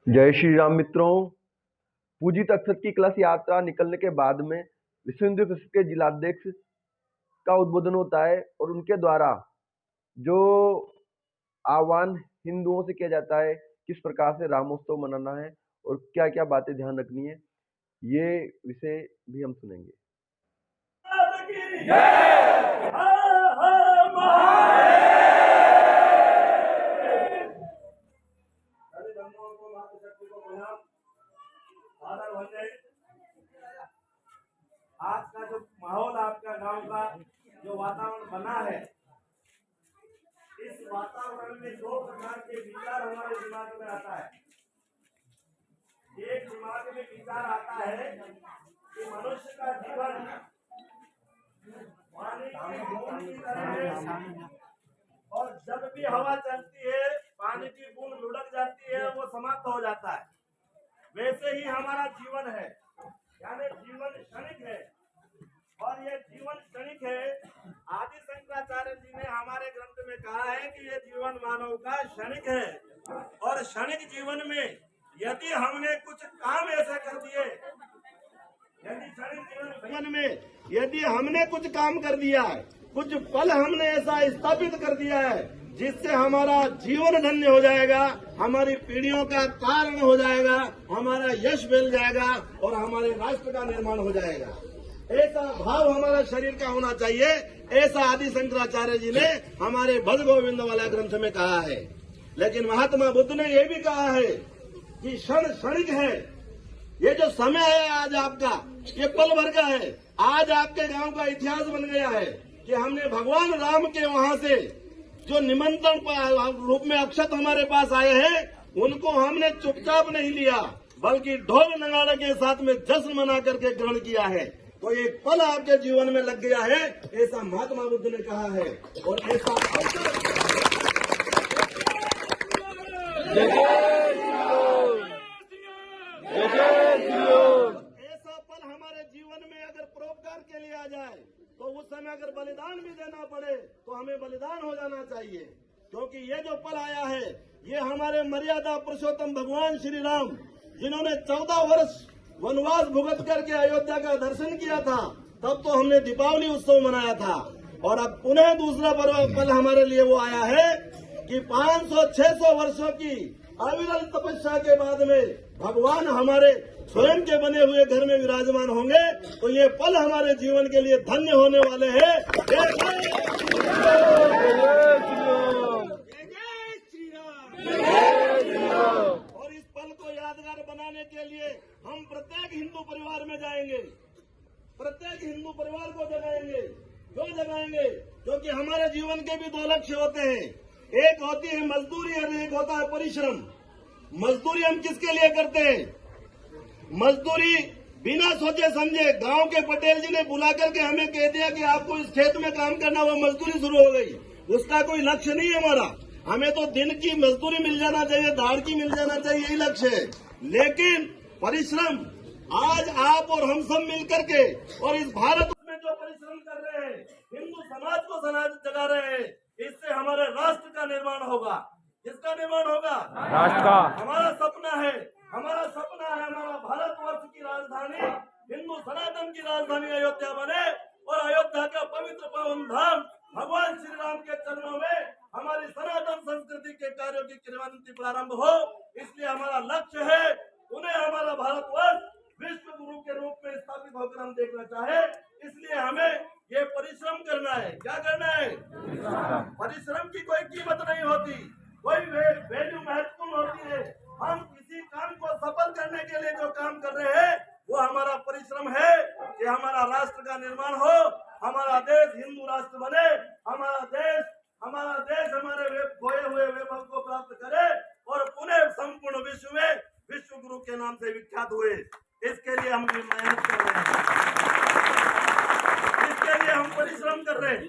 जय श्री राम मित्रों। पूजित अक्षर की कलश यात्रा निकलने के बाद में विश्व हिंदू परिषद के जिलाध्यक्ष का उद्बोधन होता है और उनके द्वारा जो आह्वान हिंदुओं से किया जाता है किस प्रकार से रामोत्सव मनाना है और क्या क्या बातें ध्यान रखनी है, ये विषय भी हम सुनेंगे। आज का जो माहौल आपका गांव का जो वातावरण बना है, इस वातावरण में दो प्रकार के विचार हमारे दिमाग में आता है। एक दिमाग में विचार आता है कि मनुष्य का जीवन पानी की बूंद की तरह है और जब भी हवा चलती है पानी की बूंद लुढ़क जाती है, वो समाप्त हो जाता है। वैसे ही हमारा जीवन है, यानी जीवन क्षणिक है और ये जीवन क्षणिक है। आदि शंकराचार्य जी ने हमारे ग्रंथ में कहा है कि ये जीवन मानव का क्षणिक है और क्षणिक जीवन में यदि हमने कुछ काम ऐसे कर दिए, यदि क्षणिक जीवन में यदि हमने कुछ काम कर दिया है, कुछ पल हमने ऐसा स्थापित कर दिया है जिससे हमारा जीवन धन्य हो जाएगा, हमारी पीढ़ियों का कारण हो जाएगा, हमारा यश मिल जाएगा और हमारे राष्ट्र का निर्माण हो जाएगा। ऐसा भाव हमारा शरीर का होना चाहिए। ऐसा आदि शंकराचार्य जी ने हमारे भज गोविंद वाला ग्रंथ में कहा है। लेकिन महात्मा बुद्ध ने यह भी कहा है कि क्षण क्षणिक है। ये जो समय है आज आपका, ये पल भर का है। आज आपके गांव का इतिहास बन गया है कि हमने भगवान राम के वहां से जो निमंत्रण रूप में अक्षत हमारे पास आए हैं, उनको हमने चुपचाप नहीं लिया, बल्कि ढोल नगाड़े के साथ में जश्न मना करके ग्रहण किया है। तो एक पल आपके जीवन में लग गया है, ऐसा महात्मा बुद्ध ने कहा है। और ऐसा ऐसा पल हमारे जीवन में अगर परोपकार के लिए आ जाए तो उस समय अगर बलिदान भी देना पड़े तो हमें बलिदान हो जाना चाहिए। क्योंकि ये जो पल आया है, ये हमारे मर्यादा पुरुषोत्तम भगवान श्री राम, जिन्होंने 14 वर्ष वनवास भुगत करके अयोध्या का दर्शन किया था, तब तो हमने दीपावली उत्सव मनाया था। और अब पुनः दूसरा पल हमारे लिए वो आया है कि 500-600 वर्षों की अविरल तपस्या के बाद में भगवान हमारे स्वयं के बने हुए घर में विराजमान होंगे। तो ये पल हमारे जीवन के लिए धन्य होने वाले हैं। और इस पल को यादगार बनाने के लिए हम प्रत्येक हिंदू परिवार में जाएंगे, प्रत्येक हिंदू परिवार को जगाएंगे। क्यों जगाएंगे? क्योंकि हमारे जीवन के भी 2 लक्ष्य होते हैं। एक होती है मजदूरी और एक होता है परिश्रम। मजदूरी हम किसके लिए करते हैं? मजदूरी बिना सोचे समझे गांव के पटेल जी ने बुला करके हमें कह दिया कि आपको इस खेत में काम करना, वो मजदूरी शुरू हो गई। उसका कोई लक्ष्य नहीं है हमारा। हमें तो दिन की मजदूरी मिल जाना चाहिए, दाढ़ की मिल जाना चाहिए, यही लक्ष्य है। लेकिन परिश्रम आज आप और हम सब मिलकर के और इस भारत में जो परिश्रम कर रहे हैं, हिंदू समाज को जगा रहे हैं, इससे हमारे राष्ट्र का निर्माण होगा। किसका निर्माण होगा? राष्ट्र का। हमारा सपना है, हमारा भारतवर्ष की राजधानी, हिंदू सनातन की राजधानी अयोध्या बने और अयोध्या का पवित्र पावन धाम भगवान श्री राम के चरणों में हमारी सनातन संस्कृति के कार्यों की क्रांति प्रारंभ हो। इसलिए हमारा लक्ष्य है, उन्हें हमारा भारतवर्ष विश्व गुरु के रूप में स्थापित होकर हम देखना चाहे। इसलिए हमें ये परिश्रम करना है। क्या करना है? परिश्रम की कोई कीमत नहीं होती, कोई वैल्यू महत्वपूर्ण होती है। हम किसी काम को सफल करने के लिए जो काम कर रहे हैं, वो हमारा परिश्रम है कि हमारा राष्ट्र का निर्माण हो, हमारा देश हिंदू राष्ट्र बने, हमारा देश हमारे खोए हुए वैभव को प्राप्त करे और पुनः संपूर्ण विश्व में विश्व गुरु के नाम से विख्यात हुए। इसके लिए हम मेहनत कर रहे हैं, इसके लिए हम परिश्रम कर रहे हैं।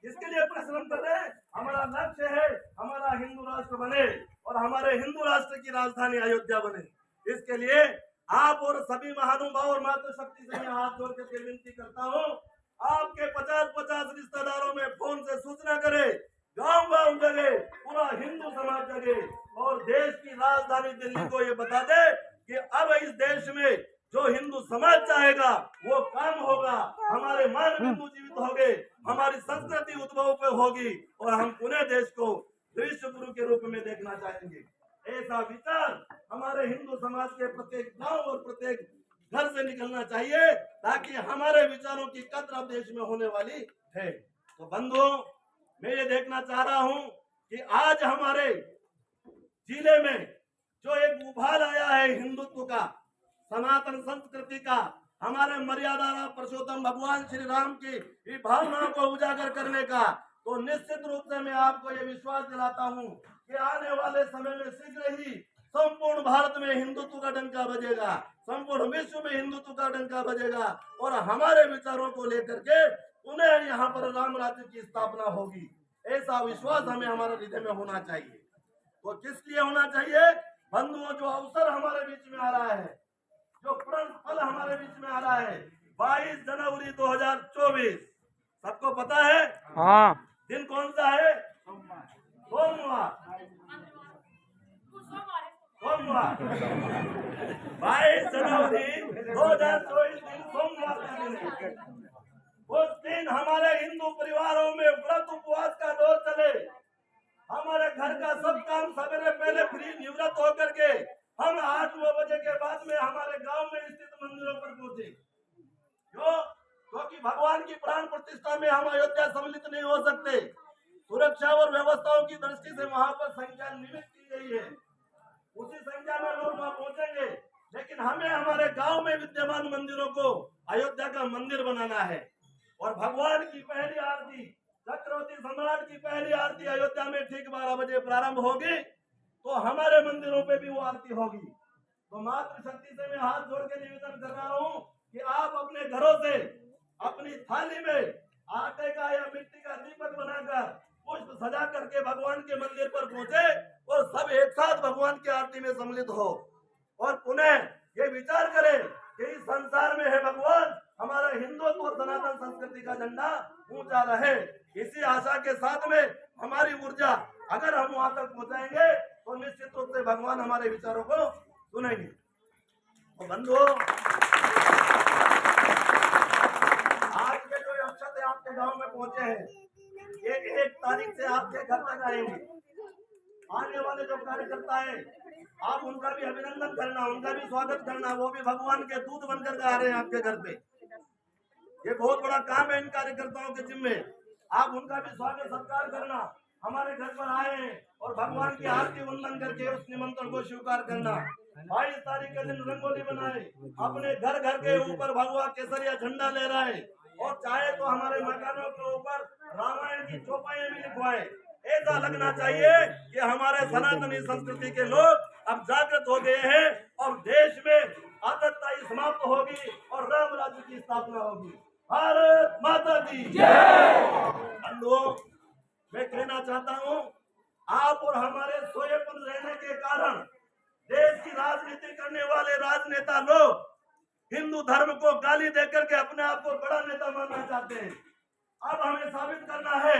इसके लिए परिश्रम कर रहे हैं। हमारा लक्ष्य है हमारा हिंदू राष्ट्र बने और हमारे हिंदू राष्ट्र की राजधानी अयोध्या बने। इसके लिए आप और सभी महानुभाव और मातृशक्ति से मैं हाथ जोड़ करके विनती करता हूँ, आपके 50-50 रिश्तेदारों में फोन से सूचना करें गांव-गांव जगह पूरा हिंदू समाज जगह और देश की राजधानी दिल्ली को ये बता दे कि अब इस देश में जो हिंदू समाज चाहेगा वो काम होगा, हमारे मान बिंदु जीवित होंगे, हमारी संस्कृति उद्भव पे होगी और हम पुणे देश को विश्व गुरु के रूप में देखना चाहेंगे। ऐसा विचार हमारे हिंदू समाज के प्रत्येक गांव और प्रत्येक घर से निकलना चाहिए ताकि हमारे विचारों की कद्र अब देश में होने वाली है। तो बंधुओं, मैं ये देखना चाह रहा हूं कि आज हमारे जिले में जो एक उभार आया है हिंदुत्व का, सनातन संस्कृति का, हमारे मर्यादा पुरुषोत्तम भगवान श्री राम की भावनाओं को उजागर करने का, तो निश्चित रूप से मैं आपको ये विश्वास दिलाता हूं कि आने वाले समय में शीघ्र ही संपूर्ण भारत में हिंदुत्व का डंका बजेगा, संपूर्ण विश्व में हिंदुत्व का डंका बजेगा और हमारे विचारों को लेकर के उन्हें यहाँ पर राम राज्य की स्थापना होगी। ऐसा विश्वास हमें हमारे हृदय में होना चाहिए। तो किस लिए होना चाहिए बंधुओं? जो अवसर हमारे बीच में आ रहा है, जो प्रण फल हमारे बीच में आ रहा है, 22 जनवरी 2024 सबको पता है? हाँ। दिन कौन सा है? सोमवार। 22 जनवरी 2024 दिन सोमवार का दिन है। उस दिन हमारे हिंदू परिवारों में व्रत उपवास का दौर चले, हमारे घर का सब काम सवेरे पहले फ्री निवृत्त होकर के हम 8-9 बजे के बाद में हमारे गांव में स्थित मंदिरों पर पहुंचे, क्योंकि भगवान की प्राण प्रतिष्ठा में हम अयोध्या सम्मिलित नहीं हो सकते। सुरक्षा और व्यवस्थाओं की दृष्टि से वहां पर संख्या निमित की गई है, उसी संख्या में लोग वहां पहुंचेंगे, लेकिन हमें हमारे गांव में विद्यमान मंदिरों को अयोध्या का मंदिर बनाना है और भगवान की पहली आरती, चक्रवर्ती सम्राट की पहली आरती अयोध्या में ठीक 12 बजे प्रारंभ होगी, तो हमारे मंदिरों पे भी वो आरती होगी। तो मातृशक्ति से मैं हाथ जोड़ के निवेदन कर रहा हूँ कि आप अपने घरों से अपनी थाली में आटे का या मिट्टी का दीपक बनाकर पुष्प सजा करके भगवान के मंदिर पर पहुंचे और सब एक साथ भगवान की आरती में सम्मिलित हो और पुनः ये विचार करें कि इस संसार में है भगवान, हमारा हिंदुत्व और सनातन संस्कृति का झंडा ऊंचा रहे। इसी आशा के साथ में हमारी ऊर्जा अगर हम वहां तक पहुंचाएंगे तो निश्चित रूप से भगवान हमारे विचारों को सुनेंगे। तो बंधुओं, आज के जो अक्षत आपके गांव में पहुंचे हैं, ये 1 तारीख से आपके घर तक आएंगे। आने वाले जो कार्यकर्ता है, आप उनका भी अभिनंदन करना, उनका भी स्वागत करना, वो भी भगवान के दूत बनकर आ रहे हैं आपके घर पे। ये बहुत बड़ा काम है इन कार्यकर्ताओं के जिम्मे, आप उनका भी स्वागत सत्कार करना। हमारे घर पर आए हैं और भगवान की आरती वंदन करके उस निमंत्रण को स्वीकार करना। 22 तारीख के दिन रंगोली बनाए, अपने घर घर के ऊपर भगवा केसरिया झंडा ले रहा है और चाहे तो हमारे मकानों के ऊपर रामायण की चौपाइयां भी लिखवाए। ऐसा लगना चाहिए कि हमारे सनातनी संस्कृति के लोग अब जागृत हो गए हैं और देश में आतंकवादी समाप्त होगी और राम राज्य की स्थापना होगी। भारत माता की जय। बंधुओं, मैं कहना चाहता हूं, आप और हमारे सोएपन रहने के कारण देश की राजनीति करने वाले राजनेता लोग हिंदू धर्म को गाली देकर के अपने आप को बड़ा नेता मानना चाहते हैं। अब हमें साबित करना है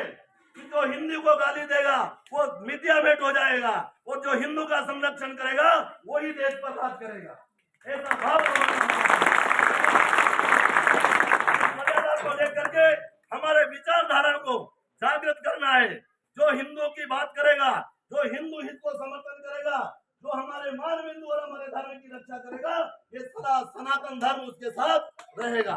कि जो हिंदू को गाली देगा वो मिथ्यामेट हो जाएगा और जो हिंदू का संरक्षण करेगा वही देश पर राज करेगा। ऐसा भाव मर्यादा को लेकर के हमारे विचारधारा को जागृत करना है। जो हिंदुओं की बात करेगा, जो हिंदू हित को समर्थन करेगा, जो हमारे मान बिंदु और हमारे धर्म की रक्षा करेगा, ये सदा सनातन धर्म उसके साथ रहेगा।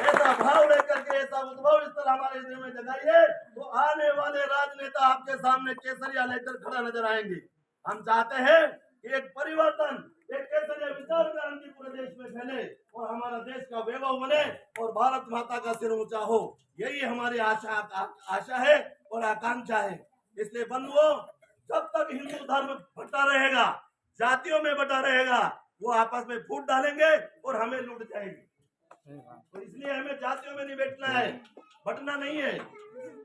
ऐसा भाव लेकर के, ऐसा उद्भव स्थल हमारे हृदय में जगाइए, तो आने वाले राजनेता आपके सामने केसरिया लेकर खड़ा नजर आएंगे। हम चाहते हैं कि एक परिवर्तन, एक केसरिया विचार क्रांति पूरे देश में फैले और हमारा देश का वैभव बने और भारत माता का सिर ऊंचा हो। यही हमारी आशा है और आकांक्षा है। इसलिए बंधुओं, जब तक हिंदू धर्म बटा रहेगा, जातियों में बटा रहेगा, वो आपस में फूट डालेंगे और हमें लूट जाएंगे। तो इसलिए हमें जातियों में नहीं बैठना है, बटना नहीं है।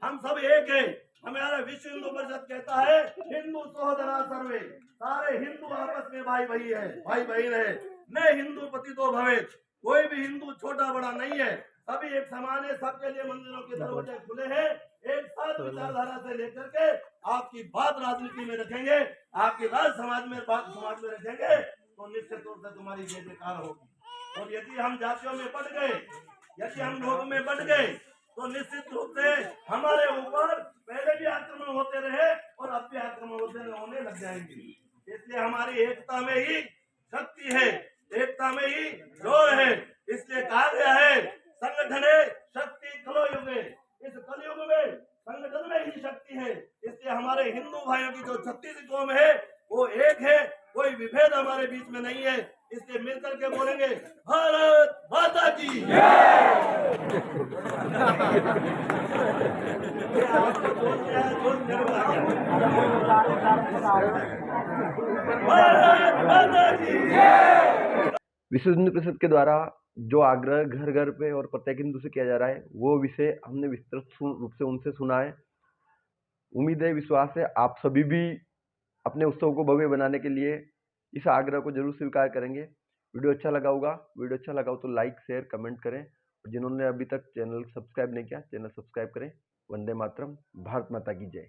हम सब एक है। हमारा विश्व हिंदू परिषद कहता है हिंदू सहोदरा सर्वे, सारे हिंदू आपस में भाई भाई है, भाई बहन है। न हिंदू पतितो भवेत्, कोई भी हिंदू छोटा बड़ा नहीं है, सभी एक समान है। सबके लिए मंदिरों के दरवाजे खुले हैं। एक साथ विचारधारा से लेकर के आपकी बात राजनीति में रखेंगे, आपकी बात समाज में रखेंगे, तो निश्चित रूप से तुम्हारी जय जयकार होगी। और यदि हम जातियों में बढ़ गए, यदि हम लोगों में बढ़ गए, तो निश्चित रूप से हमारे ऊपर पहले भी आक्रमण होते रहे और अब भी आक्रमण होने लग जाएंगे। इसलिए हमारी एकता में ही शक्ति है, एकता में ही जोर है। इसलिए कहा गया है, संगठने शक्ति कलो युगे। इस कलयुग में संगठन में ही शक्ति है। इसलिए हमारे हिंदू भाइयों की जो 36 कौम है वो एक है, कोई विभेद हमारे बीच में नहीं है। इसलिए मिलकर के बोलेंगे भारत माता की भारत माता की। विश्व हिंदू परिषद के द्वारा जो आग्रह घर घर पे और प्रत्येक हिंदू से किया जा रहा है, वो विषय हमने विस्तृत रूप से उनसे सुना है। उम्मीद है, विश्वास है, आप सभी भी अपने उत्सव को भव्य बनाने के लिए इस आग्रह को जरूर स्वीकार करेंगे। वीडियो अच्छा लगा होगा, वीडियो अच्छा लगा हो तो लाइक शेयर कमेंट करें, और जिन्होंने अभी तक चैनल सब्सक्राइब नहीं किया, चैनल सब्सक्राइब करें। वंदे मातरम, भारत माता की जय।